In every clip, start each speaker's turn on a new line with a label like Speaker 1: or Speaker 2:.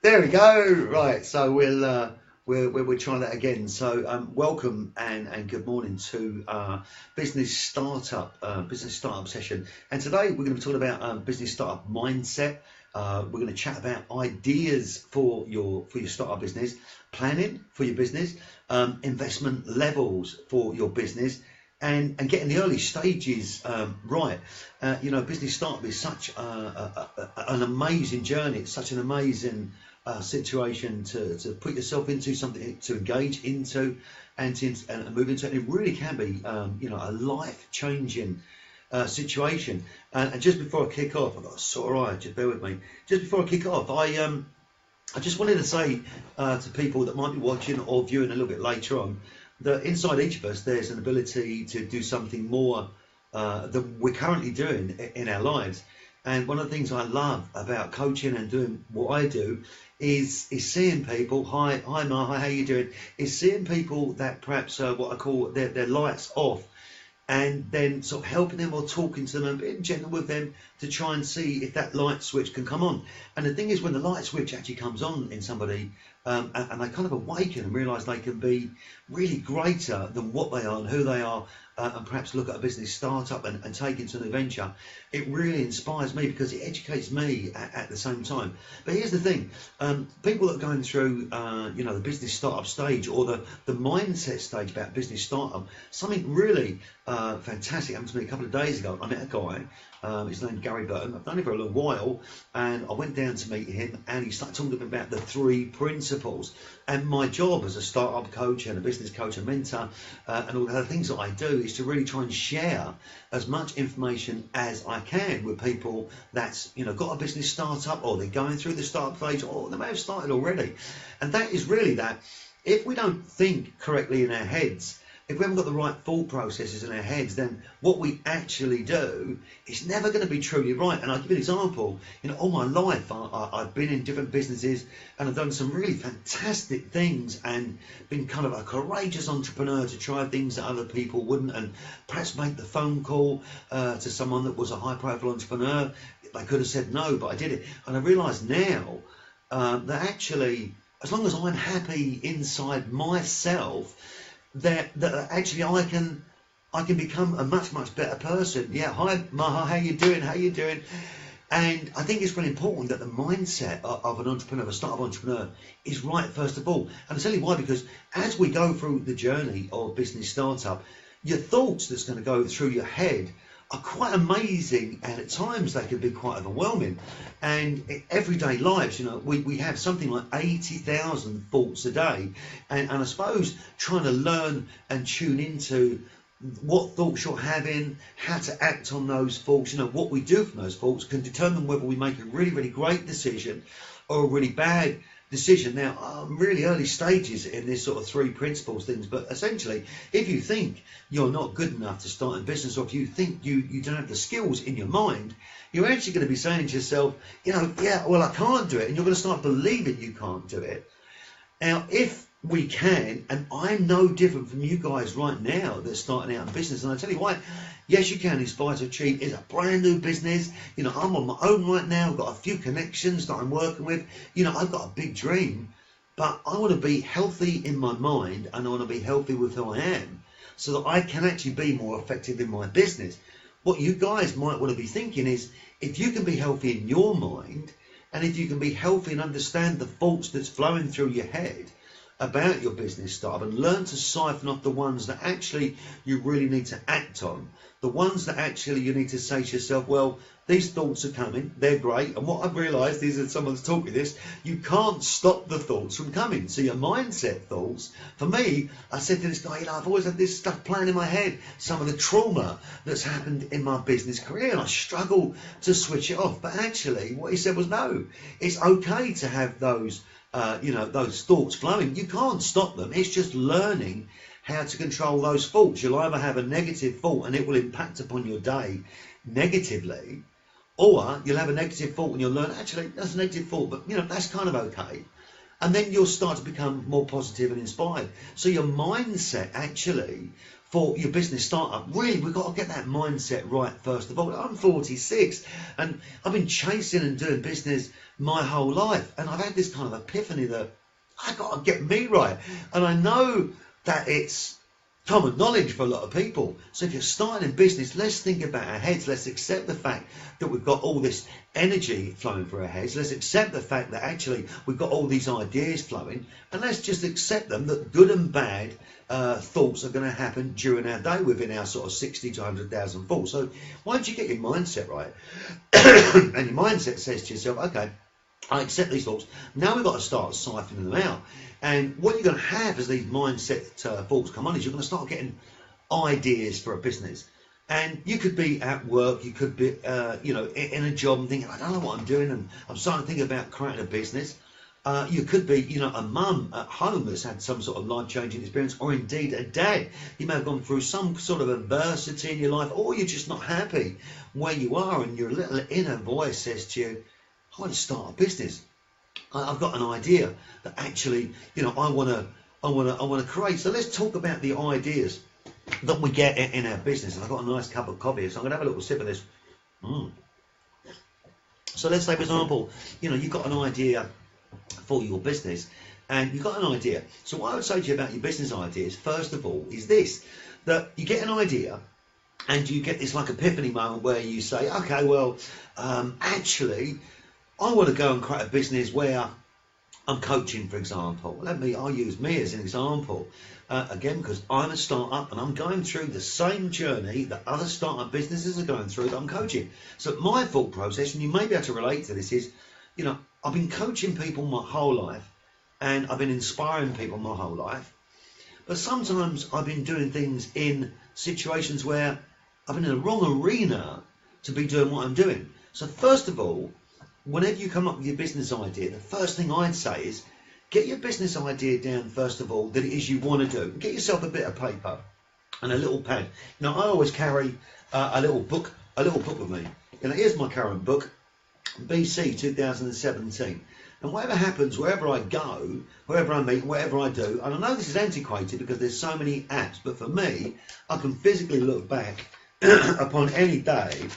Speaker 1: There we go. Right, so we'll try that again. So welcome and good morning to business startup session. And today we're going to be talking about business startup mindset. We're going to chat about ideas for your startup business, planning for your business, investment levels for your business, and getting the early stages right. Business startup is such an amazing journey. It's such an amazing situation to put yourself into, something to engage into, and move into. It really can be, a life-changing situation. And just before I kick off, I've got a sore eye. Just bear with me. Just before I kick off, I just wanted to say to people that might be watching or viewing a little bit later on that inside each of us there's an ability to do something more than we're currently doing in our lives. And one of the things I love about coaching and doing what I do is seeing people. Hi, Ma. Hi, how you doing? Is seeing people that perhaps what I call their lights off, and then sort of helping them or talking to them and being gentle with them to try and see if that light switch can come on. And the thing is, when the light switch actually comes on in somebody, and they kind of awaken and realise they can be really greater than what they are and who they are, and perhaps look at a business startup and take it to an adventure, it really inspires me because it educates me at the same time. But here's the thing, people that are going through the business startup stage or the mindset stage about business startup, something really fantastic happened to me a couple of days ago. I met a guy, his name's Gary Burton. I've known him for a long while, and I went down to meet him, and he started talking about the three principles. And my job as a startup coach and a business coach and mentor, and all the other things that I do, is to really try and share as much information as I can with people that's got a business startup, or they're going through the startup phase, or they may have started already. And that is really that if we don't think correctly in our heads, if we haven't got the right thought processes in our heads, then what we actually do is never going to be truly right. And I'll give you an example. All my life, I've been in different businesses, and I've done some really fantastic things and been kind of a courageous entrepreneur to try things that other people wouldn't, and perhaps make the phone call to someone that was a high-profile entrepreneur. They could have said no, but I did it. And I realise now that actually, as long as I'm happy inside myself, that actually I can become a much better person. Yeah, hi Maha, how you doing? How you doing? And I think it's really important that the mindset of an entrepreneur, a startup entrepreneur, is right first of all. And I'll tell you why, because as we go through the journey of business startup, your thoughts that's going to go through your head are quite amazing, and at times they can be quite overwhelming. And in everyday lives, we have something like 80,000 thoughts a day, and I suppose trying to learn and tune into what thoughts you're having, how to act on those thoughts, what we do from those thoughts can determine whether we make a really great decision or a really bad decision. Now, I'm really early stages in this sort of three principles things, but essentially, if you think you're not good enough to start a business, or if you think you don't have the skills in your mind, you're actually going to be saying to yourself, yeah, well, I can't do it, and you're going to start believing you can't do it. Now, if we can, and I'm no different from you guys right now that's starting out in business, and I tell you why, yes, you can inspire to achieve. It's a brand new business. I'm on my own right now. I've got a few connections that I'm working with. I've got a big dream, but I want to be healthy in my mind, and I want to be healthy with who I am, so that I can actually be more effective in my business. What you guys might want to be thinking is, if you can be healthy in your mind, and if you can be healthy and understand the thoughts that's flowing through your head about your business startup, and learn to siphon off the ones that actually you really need to act on, the ones that actually you need to say to yourself, well, these thoughts are coming, they're great, and what I've realised is that someone's taught me this, you can't stop the thoughts from coming. So your mindset thoughts, for me, I said to this guy, I've always had this stuff playing in my head, some of the trauma that's happened in my business career, and I struggle to switch it off. But actually what he said was, no, it's okay to have those those thoughts flowing. You can't stop them. It's just learning how to control those thoughts. You'll either have a negative thought and it will impact upon your day negatively, or you'll have a negative thought and you'll learn, actually, that's a negative thought, but that's kind of okay. And then you'll start to become more positive and inspired. So your mindset actually for your business startup, really, we've got to get that mindset right first of all. I'm 46 and I've been chasing and doing business my whole life. And I've had this kind of epiphany that I got to get me right. And I know that it's common knowledge for a lot of people. So if you're starting in business, let's think about our heads. Let's accept the fact that we've got all this energy flowing through our heads. Let's accept the fact that actually we've got all these ideas flowing, and let's just accept them, that good and bad thoughts are going to happen during our day within our sort of 60 to 100,000 thoughts. So once you get your mindset right, and your mindset says to yourself, okay, I accept these thoughts. Now we've got to start siphoning them out. And what you're going to have as these mindset thoughts come on is you're going to start getting ideas for a business. And you could be at work, you could be, in a job and thinking, I don't know what I'm doing, and I'm starting to think about creating a business. You could be, a mum at home that's had some sort of life-changing experience, or indeed a dad. You may have gone through some sort of adversity in your life, or you're just not happy where you are, and your little inner voice says to you, I want to start a business. I've got an idea that actually, I want to create. So let's talk about the ideas that we get in our business. And I've got a nice cup of coffee, so I'm going to have a little sip of this. So let's say, for example, you've got an idea for your business, and you've got an idea. So what I would say to you about your business ideas, first of all, is this: that you get an idea, and you get this like epiphany moment where you say, okay, well, actually, I want to go and create a business where I'm coaching, for example. I'll use me as an example, again, because I'm a startup and I'm going through the same journey that other startup businesses are going through that I'm coaching. So my thought process, and you may be able to relate to this, is, I've been coaching people my whole life, and I've been inspiring people my whole life. But sometimes I've been doing things in situations where I've been in the wrong arena to be doing what I'm doing. So first of all, whenever you come up with your business idea, the first thing I'd say is get your business idea down, first of all, that it is you want to do. Get yourself a bit of paper and a little pad. I always carry a little book with me. Here's my current book, BC 2017. And whatever happens, wherever I go, wherever I meet, whatever I do, and I know this is antiquated because there's so many apps, but for me, I can physically look back upon any day,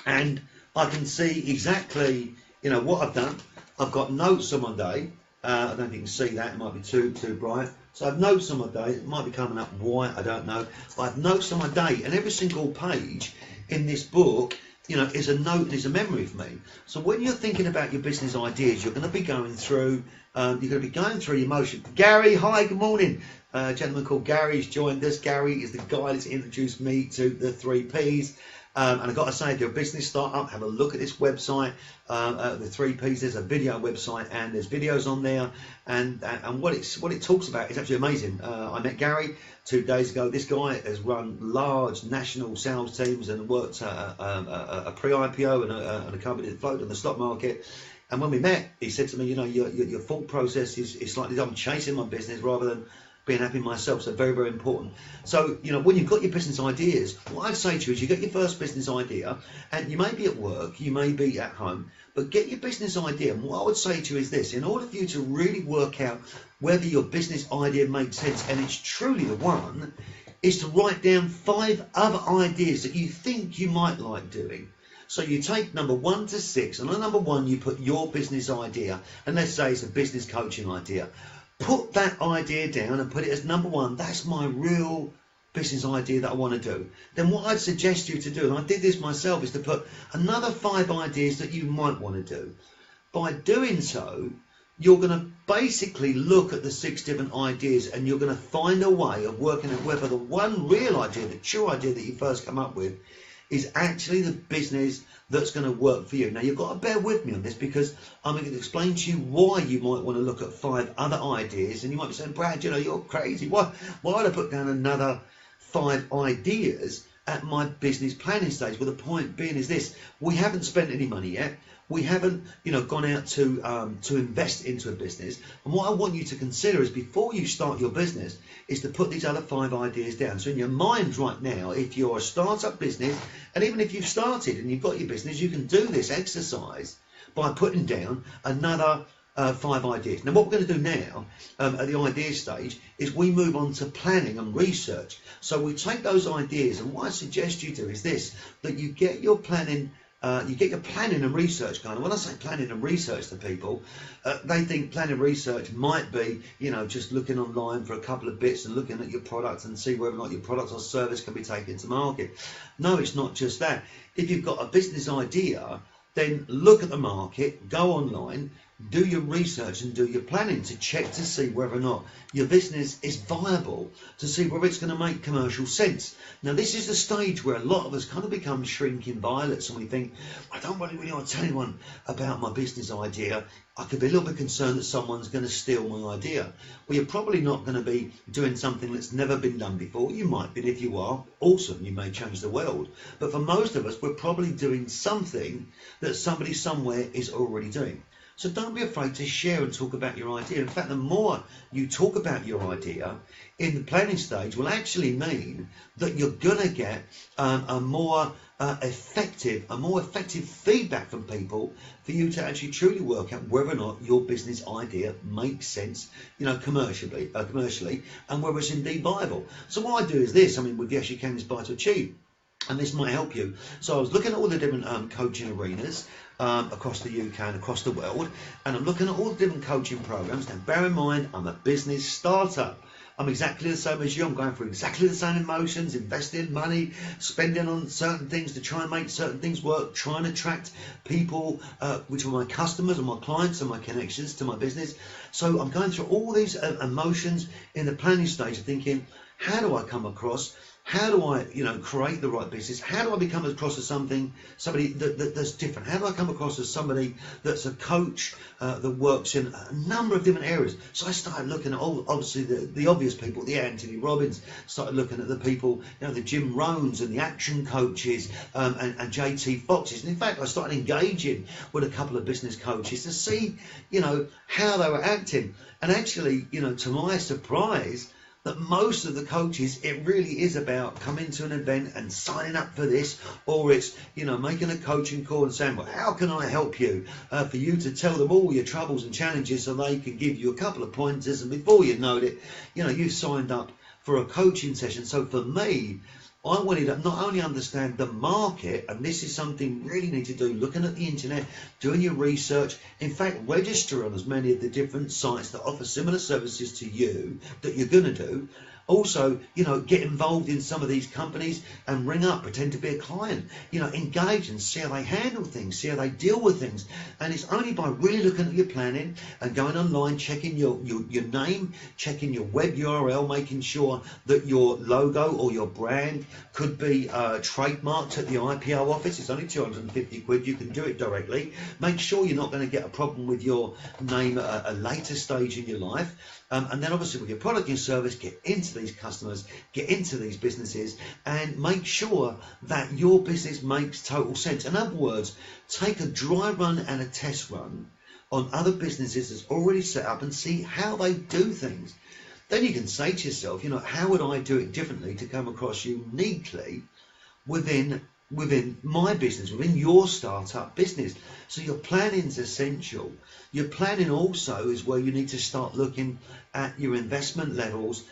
Speaker 1: and I can see exactly, what I've done. I've got notes on my day. I don't know if you can see that. It might be too bright. So I've notes on my day. It might be coming up white. I don't know. But I've notes on my day, and every single page in this book, is a note and is a memory for me. So when you're thinking about your business ideas, you're going to be going through. Your motion. Gary, hi, good morning. A gentleman called Gary has joined us. Gary is the guy that's introduced me to the 3 Ps. And I've got to say, if you're a business startup, have a look at this website, the 3 Ps. There's a video website, and there's videos on there, and what it talks about is actually amazing. I met Gary 2 days ago. This guy has run large national sales teams and worked at a pre-IPO and a company that floated on the stock market. And when we met, he said to me, your thought process is slightly, I'm chasing my business rather than being happy myself. So very, very important. So, when you've got your business ideas, what I'd say to you is you get your first business idea, and you may be at work, you may be at home, but get your business idea. And what I would say to you is this: in order for you to really work out whether your business idea makes sense and it's truly the one, is to write down 5 other ideas that you think you might like doing. So you take number 1 to 6, and on number 1 you put your business idea, and let's say it's a business coaching idea. Put that idea down and put it as number 1. That's my real business idea that I want to do. Then what I'd suggest you to do, and I did this myself, is to put another 5 ideas that you might want to do. By doing so, you're going to basically look at the 6 different ideas, and you're going to find a way of working out whether the one real idea, the true idea that you first come up with, is actually the business that's going to work for you. Now, you've got to bear with me on this, because I'm going to explain to you why you might want to look at 5 other ideas. And you might be saying, Brad, you're crazy. Why would I put down another 5 ideas at my business planning stage? Well, the point being is this: we haven't spent any money yet. We haven't, gone out to invest into a business. And what I want you to consider is, before you start your business, is to put these other 5 ideas down. So in your mind right now, if you're a startup business, and even if you've started and you've got your business, you can do this exercise by putting down another 5 ideas. Now, what we're going to do now at the idea stage is we move on to planning and research. So we take those ideas, and what I suggest you do is this: that you get your planning you get your planning and research going. And when I say planning and research to people, they think planning and research might be, just looking online for a couple of bits and looking at your product and see whether or not your product or service can be taken to market. No, it's not just that. If you've got a business idea, then look at the market, go online, do your research and do your planning to check to see whether or not your business is viable, to see whether it's going to make commercial sense. Now, this is the stage where a lot of us kind of become shrinking violets and we think, I don't really want to tell anyone about my business idea. I could be a little bit concerned that someone's going to steal my idea. Well, you're probably not going to be doing something that's never been done before. You might be, and if you are, awesome, you may change the world. But for most of us, we're probably doing something that somebody somewhere is already doing. So don't be afraid to share and talk about your idea. In fact, the more you talk about your idea in the planning stage will actually mean that you're going to get a more effective feedback from people for you to actually truly work out whether or not your business idea makes sense, commercially, and whether it's indeed viable. So what I do is this. With Yes You Can Inspire to Achieve. And this might help you. So I was looking at all the different coaching arenas across the UK and across the world, and I'm looking at all the different coaching programs. Now, bear in mind, I'm a business startup. I'm exactly the same as you. I'm going through exactly the same emotions, investing money, spending on certain things to try and make certain things work, trying to attract people, which are my customers and my clients and my connections to my business. So I'm going through all these emotions in the planning stage of thinking, how do I come across? How do I, create the right business? How do I become across as somebody that's different? How do I come across as somebody that's a coach that works in a number of different areas? So I started looking at obviously the obvious people, the Anthony Robbins. Started looking at the people, the Jim Rohns and the action coaches and JT Foxes. And in fact, I started engaging with a couple of business coaches to see, how they were acting. And actually, to my surprise, that most of the coaches, it really is about coming to an event and signing up for this, or it's, making a coaching call and saying, well, how can I help you? For you to tell them all your troubles and challenges so they can give you a couple of pointers, and before you know it, you've signed up for a coaching session. So for me, I wanted to not only understand the market, and this is something you really need to do, looking at the internet, doing your research, in fact, register on as many of the different sites that offer similar services to you that you're going to do. Also, get involved in some of these companies and ring up, pretend to be a client, engage and see how they handle things, see how they deal with things. And it's only by really looking at your planning and going online, checking your name, checking your web URL, making sure that your logo or your brand could be trademarked at the IPO office. It's only 250 quid. You can do it directly. Make sure you're not going to get a problem with your name at a later stage in your life. And then obviously with your product and service, get into these customers, get into these businesses, and make sure that your business makes total sense. In other words, take a dry run and a test run on other businesses that's already set up and see how they do things. Then you can say to yourself, how would I do it differently to come across uniquely within my business, within your startup business? So your planning is essential. Your planning also is where you need to start looking at your investment levels,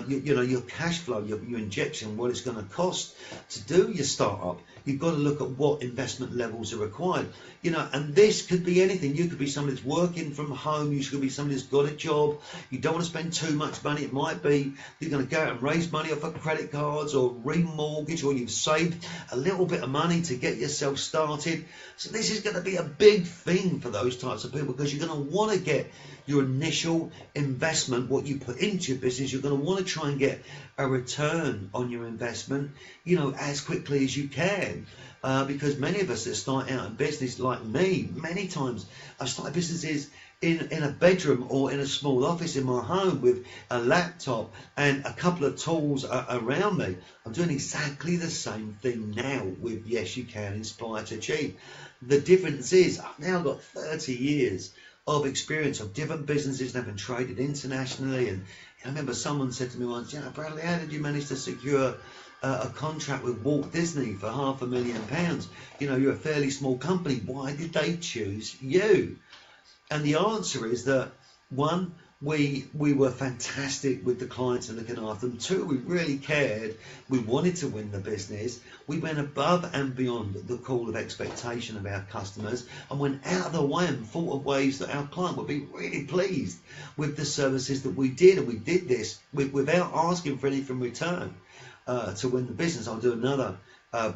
Speaker 1: your cash flow, your injection, what it's going to cost to do your startup. You've got to look at what investment levels are required. And this could be anything. You could be somebody that's working from home. You could be somebody that's got a job. You don't want to spend too much money. It might be you're going to go out and raise money off of credit cards or remortgage, or you've saved a little bit of money to get yourself started. So this is going to be a big thing for those types of people, because you're going to want to get your initial investment, what you put into your business, you're going to want to try and get a return on your investment, as quickly as you can. Because many of us that start out in business, like me, many times I've started businesses in a bedroom or in a small office in my home with a laptop and a couple of tools around me. I'm doing exactly the same thing now with Yes You Can Inspire to Achieve. The difference is I've now got 30 years of experience of different businesses that have been traded internationally. And I remember someone said to me once, Bradley, how did you manage to secure a contract with Walt Disney for £500,000? You're a fairly small company. Why did they choose you? And the answer is that, one, we were fantastic with the clients and looking after them. 2, we really cared. We wanted to win the business. We went above and beyond the call of expectation of our customers and went out of the way and thought of ways that our client would be really pleased with the services that we did. And we did this without asking for anything in return to win the business. I'll do another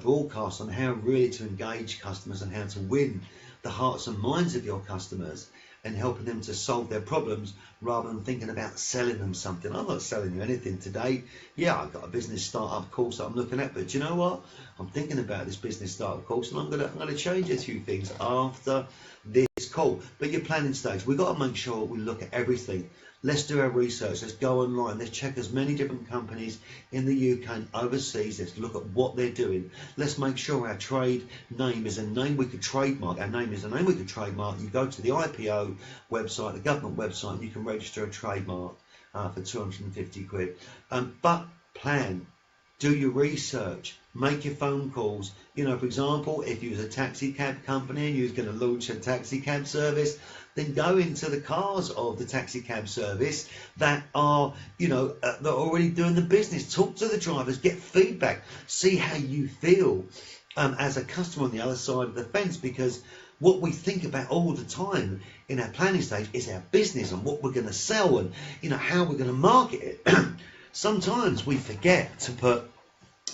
Speaker 1: broadcast on how really to engage customers and how to win the hearts and minds of your customers and helping them to solve their problems rather than thinking about selling them something. I'm not selling you anything today. Yeah, I've got a business startup course that I'm looking at, but you know what? I'm thinking about this business startup course and I'm gonna change a few things after this call. But your planning stage, we've got to make sure we look at everything. Let's do our research. Let's go online. Let's check as many different companies in the UK and overseas. Let's look at what they're doing. Let's make sure our trade name is a name we could trademark. Our name is a name we could trademark. You go to the IPO website, the government website, and you can register a trademark for 250 quid. But plan. Do your research, make your phone calls. You know, for example, if you was a taxi cab company and you was going to launch a taxi cab service, then go into the cars of the taxi cab service that are, you know, that are already doing the business. Talk to the drivers, get feedback, see how you feel as a customer on the other side of the fence, because what we think about all the time in our planning stage is our business and what we're going to sell and, you know, how we're going to market it. Sometimes we forget to put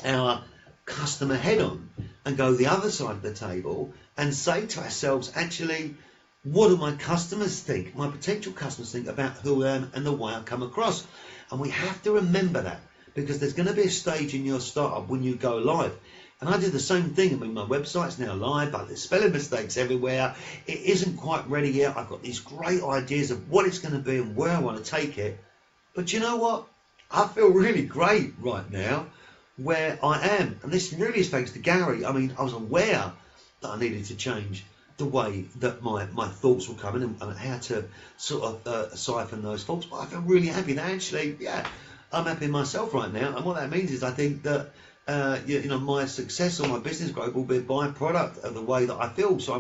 Speaker 1: our customer head on and go the other side of the table and say to ourselves, actually, what do my customers think, my potential customers think about who I am and the way I come across? And we have to remember that, because there's going to be a stage in your startup when you go live. And I do the same thing. I mean, my website's now live, but there's spelling mistakes everywhere. It isn't quite ready yet. I've got these great ideas of what it's going to be and where I want to take it. But you know what? I feel really great right now where I am. And this really is thanks to Gary. I mean, I was aware that I needed to change the way that my thoughts were coming and how to sort of siphon those thoughts. But I feel really happy that actually, yeah, I'm happy myself right now. And what that means is I think that, you know, my success or my business growth will be a byproduct of the way that I feel. So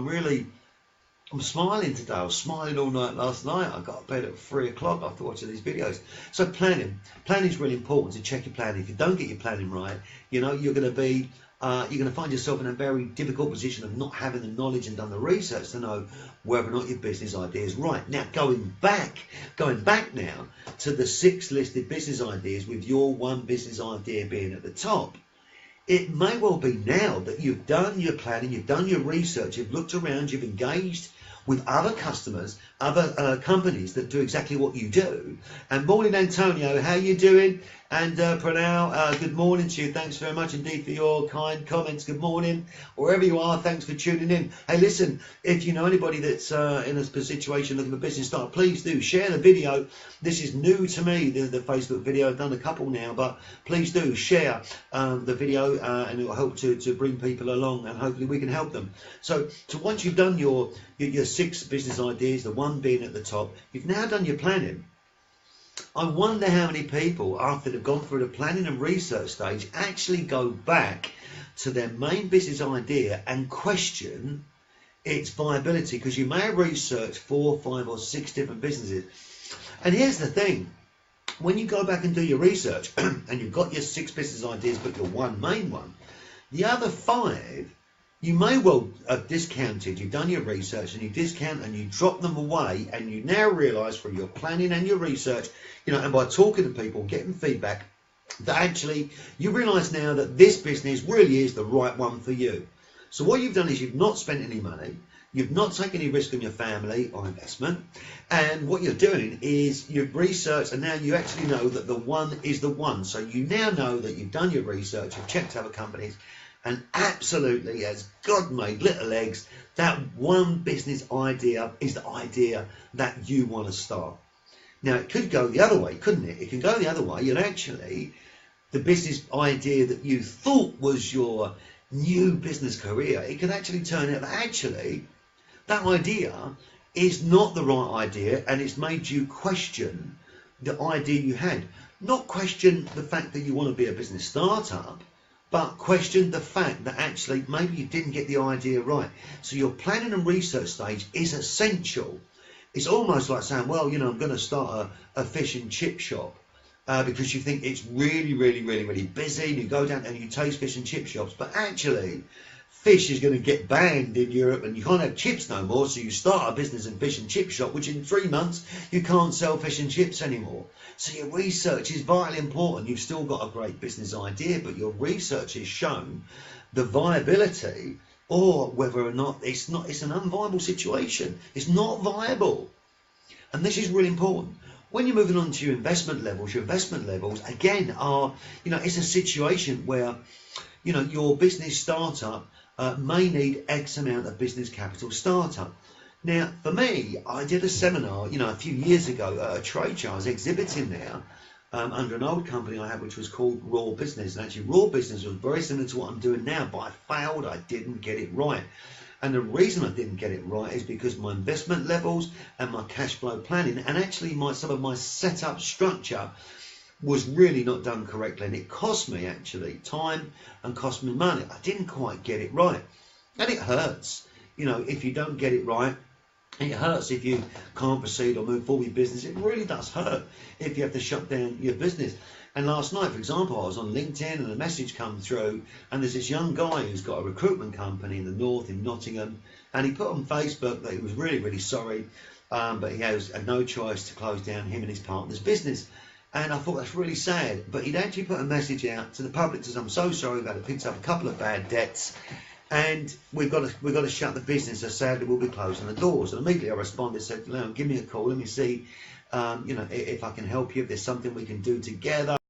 Speaker 1: I'm smiling today. I was smiling all night last night. I got to bed at 3 o'clock after watching these videos. So planning is really important, to check your planning. If you don't get your planning right, you know, you're going to find yourself in a very difficult position of not having the knowledge and done the research to know whether or not your business idea is right. Now, going back now to the 6 listed business ideas, with your one business idea being at the top. It may well be now that you've done your planning, you've done your research, you've looked around, you've engaged with other customers, other companies that do exactly what you do. And morning, Antonio, how you doing? And Pranal, good morning to you. Thanks very much indeed for your kind comments. Good morning, wherever you are. Thanks for tuning in. Hey, listen, if you know anybody that's in a situation looking for business start, please do share the video. This is new to me, the Facebook video. I've done a couple now, but please do share the video, and it will help to bring people along, and hopefully we can help them. So once you've done your 6 business ideas, the one being at the top, you've now done your planning. I wonder how many people, after they've gone through the planning and research stage, actually go back to their main business idea and question its viability, because you may have researched 4, 5 or 6 different businesses. And here's the thing, when you go back and do your research and you've got your 6 business ideas but your one main one, the other 5 you may well have discounted. You've done your research and you discount and you drop them away, and you now realise through your planning and your research, you know, and by talking to people, getting feedback, that actually you realise now that this business really is the right one for you. So what you've done is you've not spent any money, you've not taken any risk on your family or investment, and what you're doing is you've researched, and now you actually know that the one is the one. So you now know that you've done your research, you've checked other companies, and absolutely, as God made little eggs, that one business idea is the idea that you want to start. Now, it could go the other way, couldn't it? It can go the other way, and actually, the business idea that you thought was your new business career, it can actually turn out that actually, that idea is not the right idea, and it's made you question the idea you had. Not question the fact that you want to be a business startup, but question the fact that actually maybe you didn't get the idea right. So your planning and research stage is essential, It's almost like saying, well, I'm going to start a fish and chip shop. Because you think it's really, really, really, really busy, and you go down and you taste fish and chip shops, but actually fish is going to get banned in Europe and you can't have chips no more, so you start a business in fish and chip shop, which in 3 months you can't sell fish and chips anymore. So your research is vitally important. You've still got a great business idea, but your research has shown the viability, or whether or not it's an unviable situation. It's not viable. And this is really important. When you're moving on to your investment levels again are, it's a situation where, your business startup may need X amount of business capital startup. Now, for me, I did a seminar, a few years ago at a trade show. I was exhibiting there under an old company I had, which was called Raw Business. And actually, Raw Business was very similar to what I'm doing now, but I failed. I didn't get it right. And the reason I didn't get it right is because my investment levels and my cash flow planning, and actually some of my setup structure was really not done correctly, and it cost me actually time and cost me money. I didn't quite get it right, and it hurts. If you don't get it right, it hurts if you can't proceed or move forward with business. It really does hurt if you have to shut down your business. And last night, for example, I was on LinkedIn and a message come through, and there's this young guy who's got a recruitment company in the north in Nottingham, and he put on Facebook that he was really, really sorry, but he has no choice to close down him and his partner's business. And I thought that's really sad, but he'd actually put a message out to the public to say, I'm so sorry, we've had to pick up a couple of bad debts, and we've got to shut the business, so sadly we'll be closing the doors. And immediately I responded, said, give me a call, let me see, if I can help you, if there's something we can do together.